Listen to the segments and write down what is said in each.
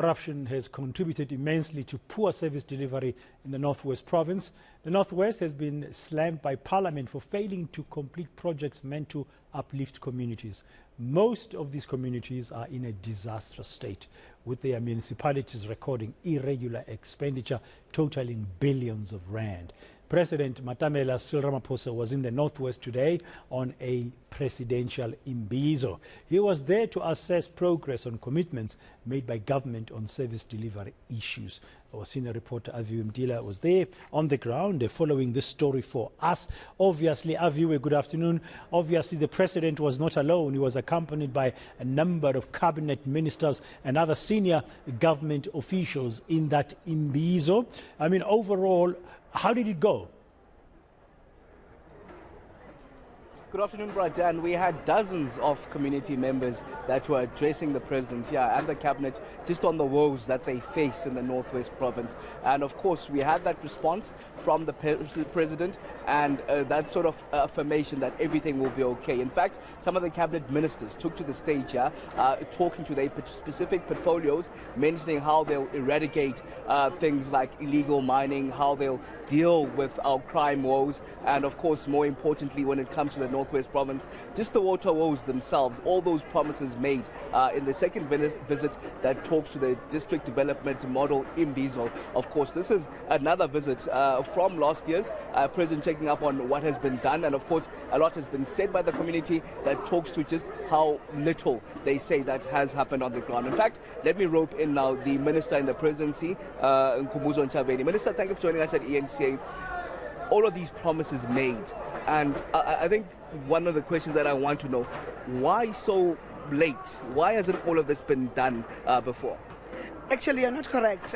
Corruption has contributed immensely to poor service delivery in the Northwest Province. The Northwest has been slammed by Parliament for failing to complete projects meant to uplift communities. Most of these communities are in a disastrous state, with their municipalities recording irregular expenditure totaling billions of rand. President Matamela Cyril Ramaphosa was in the Northwest today on a presidential imbizo. He was there to assess progress on commitments made by government on service delivery issues. Our senior reporter Aviwe Mtila was there on the ground following this story for us. Obviously, Aviwe, good afternoon. Obviously, the president was not alone. He was accompanied by a number of cabinet ministers and other senior government officials in that imbizo. I mean, overall, how did it go? Good afternoon, Bradan. We had dozens of community members that were addressing the president here and the cabinet just on the woes that they face in the Northwest Province. And of course, we had that response from the president and that sort of affirmation that everything will be okay. In fact, some of the cabinet ministers took to the stage here, talking to their specific portfolios, mentioning how they'll eradicate things like illegal mining, how they'll deal with our crime woes, and of course, more importantly, when it comes to the Northwest Province, just the water woes themselves, all those promises made in the second visit that talks to the district development model imbizo. Of course, this is another visit from last year's president checking up on what has been done, and of course, a lot has been said by the community that talks to just how little they say that has happened on the ground. In fact, let me rope in now the minister in the presidency, Nkumbuzo Nchabeni. Minister, thank you for joining us at eNCA. All of these promises made, and I think one of the questions that I want to know, why so late? Why hasn't all of this been done before? Actually, you're not correct.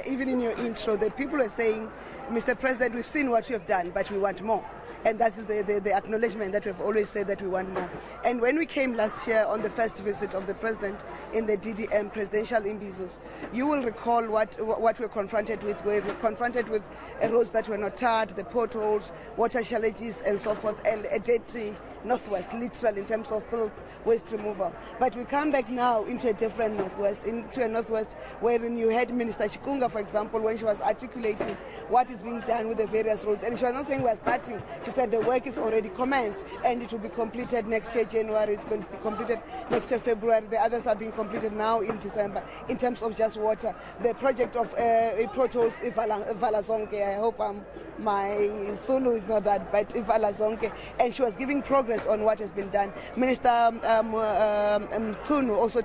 Even in your intro, the people are saying, Mr. President, we've seen what you have done, but we want more. And that is the acknowledgement that we've always said, that we want more. And when we came last year on the first visit of the president in the DDM presidential imbizos, you will recall what we were confronted with. We were confronted with roads that were not tarred, the potholes, water shortages and so forth, and a dirty Northwest, literally, in terms of filth waste removal. But we come back now into a different Northwest, into a Northwest wherein you had Minister Chikunga, for example, when she was articulating what is being done with the various roads. And she was not saying we're starting. She said the work is already commenced and it will be completed next year, January. It's going to be completed next year, February. The others are being completed now in December, in terms of just water. The project of Protos Ivala Zonke, I hope my Zulu is not that, but Ivala Zonke. And she was giving progress on what has been done. Minister Kunu also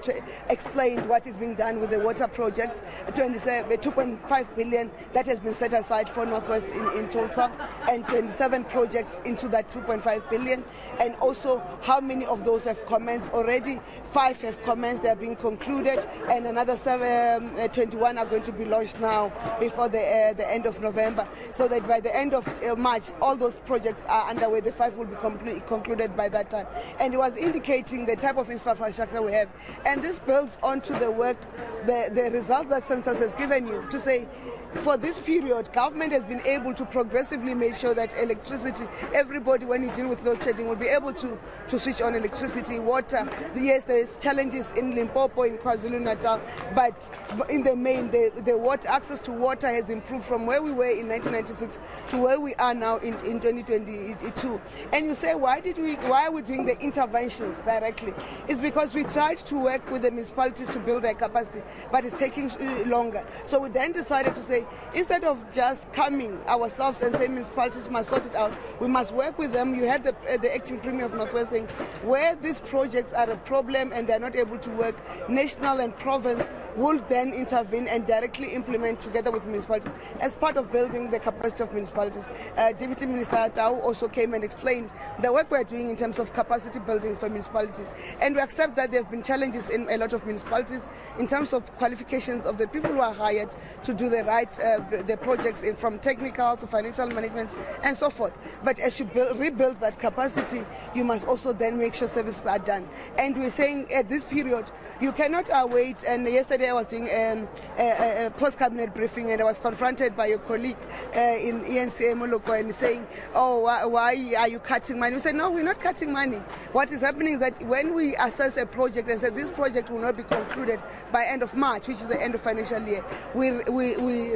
explained what is being done with the water projects, 2.5 billion that has been set aside for Northwest in total, and 27 projects into that 2.5 billion. And also how many of those have commenced already. 5 have commenced, they are being concluded, and another 21 are going to be launched now before the end of November, so that by the end of March all those projects are underway. The 5 will be completely concluded by that time. And it was indicating the type of infrastructure we have. And this builds onto the work, the results that census has given you, to say for this period, government has been able to progressively make sure that electricity, everybody, when you deal with load shedding, will be able to switch on electricity, water. Yes, there's challenges in Limpopo, in KwaZulu-Natal, but in the main, the water, access to water has improved from where we were in 1996 to where we are now in 2022. And you say, why are we doing the interventions directly? It's because we tried to work with the municipalities to build their capacity, but it's taking longer. So we then decided to say, instead of just coming ourselves and saying municipalities must sort it out, we must work with them. You had the acting premier of Northwest saying, where these projects are a problem and they're not able to work, national and province will then intervene and directly implement together with municipalities as part of building the capacity of municipalities. Deputy Minister Tau also came and explained the work we're doing in terms of capacity building for municipalities. And we accept that there have been challenges in a lot of municipalities in terms of qualifications of the people who are hired to do the right the projects from technical to financial management and so forth. But as you rebuild that capacity, you must also then make sure services are done. And we're saying at this period, you cannot wait. And yesterday I was doing a post-cabinet briefing, and I was confronted by your colleague in eNCA Moloko, and saying, oh, why are you cutting money? We said, no, we're not cutting money. What is happening is that when we assess a project and say this project will not be concluded by end of March, which is the end of financial year, we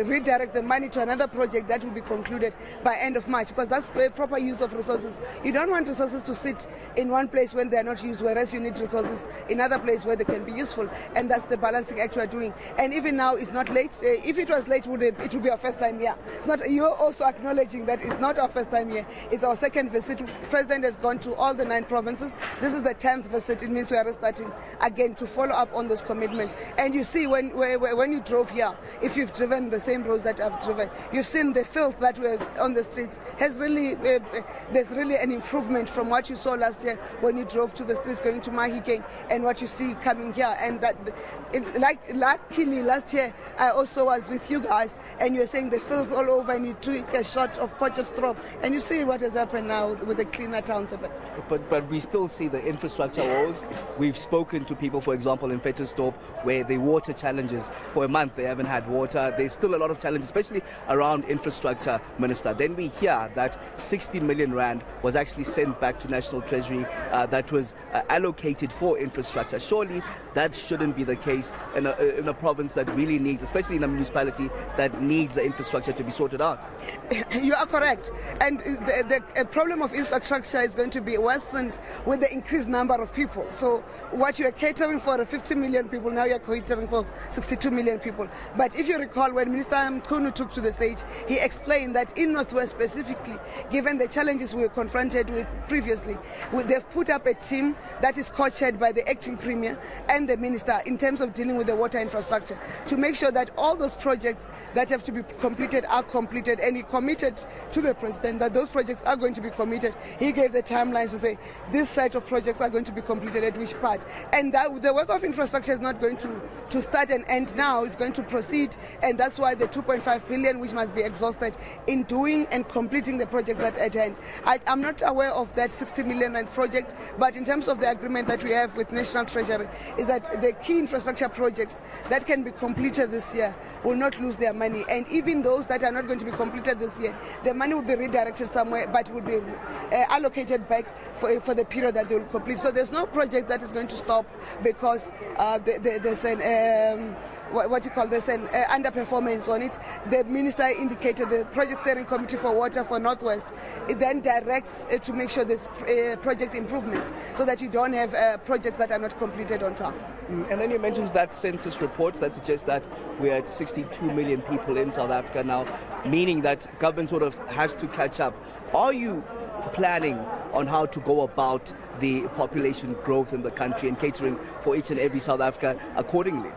redirect the money to another project that will be concluded by end of March, because that's a proper use of resources. You don't want resources to sit in one place when they are not used, whereas you need resources in other place where they can be useful, and that's the balancing act we are doing. And even now, it's not late. If it was late, it would be our first time here. It's not. You're also acknowledging that it's not our first time here. It's our second visit. The President has gone to all the 9 provinces. This is the 10th visit. It means we are starting again to follow up on those commitments. And you see, when you drove here, if you've driven the same roads that I've driven, you've seen the filth that was on the streets. Has really there's really an improvement from what you saw last year when you drove to the streets going to Mahikeng, and what you see coming here. And that, luckily last year I also was with you guys, and you were saying the filth all over, and you took a shot of Potchefstroom, and you see what has happened now with the cleaner towns a bit. But we still see the infrastructure woes. We've spoken to people, for example, in Vettersdorp, where the water challenges, for a month they haven't had water. There's still a lot of challenges, especially around infrastructure, Minister. Then we hear that 60 million rand was actually sent back to National Treasury that was allocated for infrastructure. Surely that shouldn't be the case in a province that really needs, especially in a municipality that needs the infrastructure to be sorted out. You are correct. And the problem of infrastructure is going to be worsened with the increased number of people. So what you are catering for 50 million people, now you are catering for 62 million people. But if you recall, when Minister Mkhunu took to the stage, he explained that in Northwest specifically, given the challenges we were confronted with previously, they've put up a team that is co-chaired by the acting premier and the minister in terms of dealing with the water infrastructure, to make sure that all those projects that have to be completed are completed. And he committed to the president that those projects are going to be committed. He gave the timelines to say this set of projects are going to be completed at which part. And that the work of infrastructure is not going to start and end now. It's going to proceed, and that's why the 2.5 billion, which must be exhausted in doing and completing the projects that at hand. I'm not aware of that 60 million rand project, but in terms of the agreement that we have with National Treasury, is that the key infrastructure projects that can be completed this year will not lose their money. And even those that are not going to be completed this year, the money will be redirected somewhere, but will be allocated back for the period that they will complete. So there's no project that is going to stop because there's an there's an underperformance on it. The minister indicated the project steering committee for water for Northwest, it then directs to make sure there's project improvements, so that you don't have projects that are not completed on time. And then you mentioned that census report that suggests that we're at 62 million people in South Africa now, meaning that government sort of has to catch up. Are you planning on how to go about the population growth in the country and catering for each and every South African accordingly?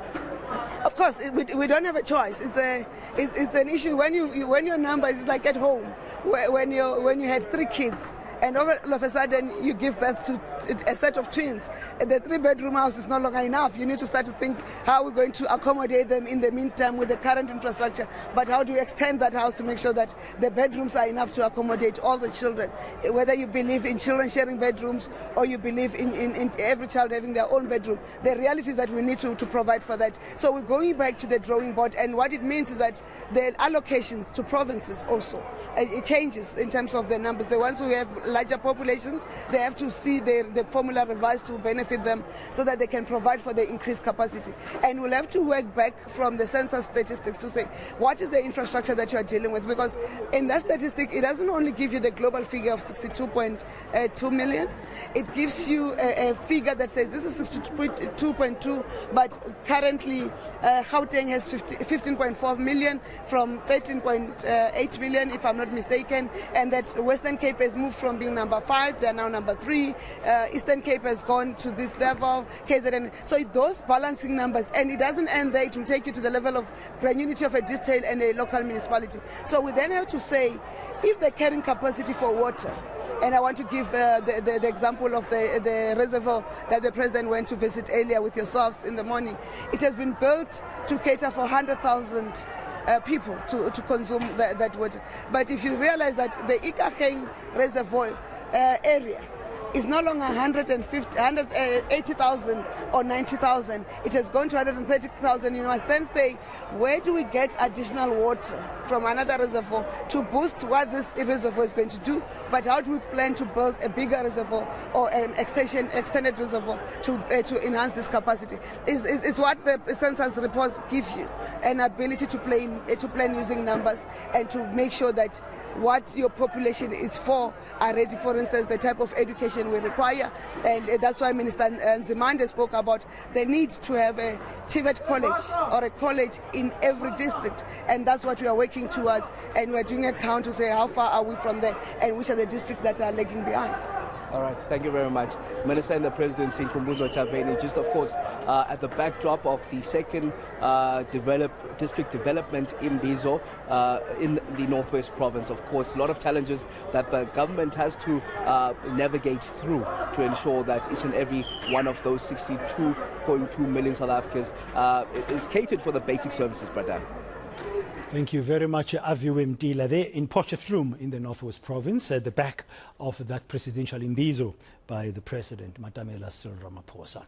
Of course, we don't have a choice. It's an issue when your number is like at home, when you had 3 kids, and all of a sudden you give birth to a set of twins. The 3-bedroom house is no longer enough. You need to start to think how we're going to accommodate them in the meantime with the current infrastructure, but how do we extend that house to make sure that the bedrooms are enough to accommodate all the children, whether you believe in children sharing bedrooms or you believe in every child having their own bedroom. The reality is that we need to provide for that. So we're going back to the drawing board, and what it means is that the allocations to provinces also it changes in terms of the numbers. The ones who have larger populations, they have to see the formula revised to benefit them, so that they can provide for the increased capacity. And we'll have to work back from the census statistics to say what is the infrastructure that you are dealing with, because in that statistic it doesn't only give you the global figure of 62.2 million, it gives you a figure that says this is 62.2, but currently Gauteng has 15.4 million from 13.8 million, if I'm not mistaken, and that Western Cape has moved from being number 5, they are now number 3. Eastern Cape has gone to this level, KZN. So those balancing numbers, and it doesn't end there, it will take you to the level of granularity of a detail and a local municipality. So we then have to say, if the carrying capacity for water, and I want to give the example of the reservoir that the president went to visit earlier with yourselves in the morning. It has been built to cater for 100,000 people to consume that water. But if you realize that the Ikacheng reservoir area is no longer 180,000 or 90,000. It has gone to 130,000. You must then say, where do we get additional water from another reservoir to boost what this reservoir is going to do? But how do we plan to build a bigger reservoir or an extended reservoir to enhance this capacity? Is what the census reports give you, an ability to plan using numbers and to make sure that what your population is for are ready. For instance, the type of education we require, and that's why Minister Nzimande spoke about the need to have a TVET college or a college in every district, and that's what we are working towards, and we're doing a count to say how far are we from there and which are the districts that are lagging behind. All right, thank you very much. Minister and the Presidency, Nkumbuzo Chabeni, just of course at the backdrop of the second district development imbizo in the Northwest Province. Of course, a lot of challenges that the government has to navigate through to ensure that each and every one of those 62.2 million South Africans is catered for the basic services, Brother. Thank you very much, Aviwe Mtila, there in Potchefstroom in the Northwest Province, at the back of that presidential imbizo by the President, Matamela Cyril Ramaphosa.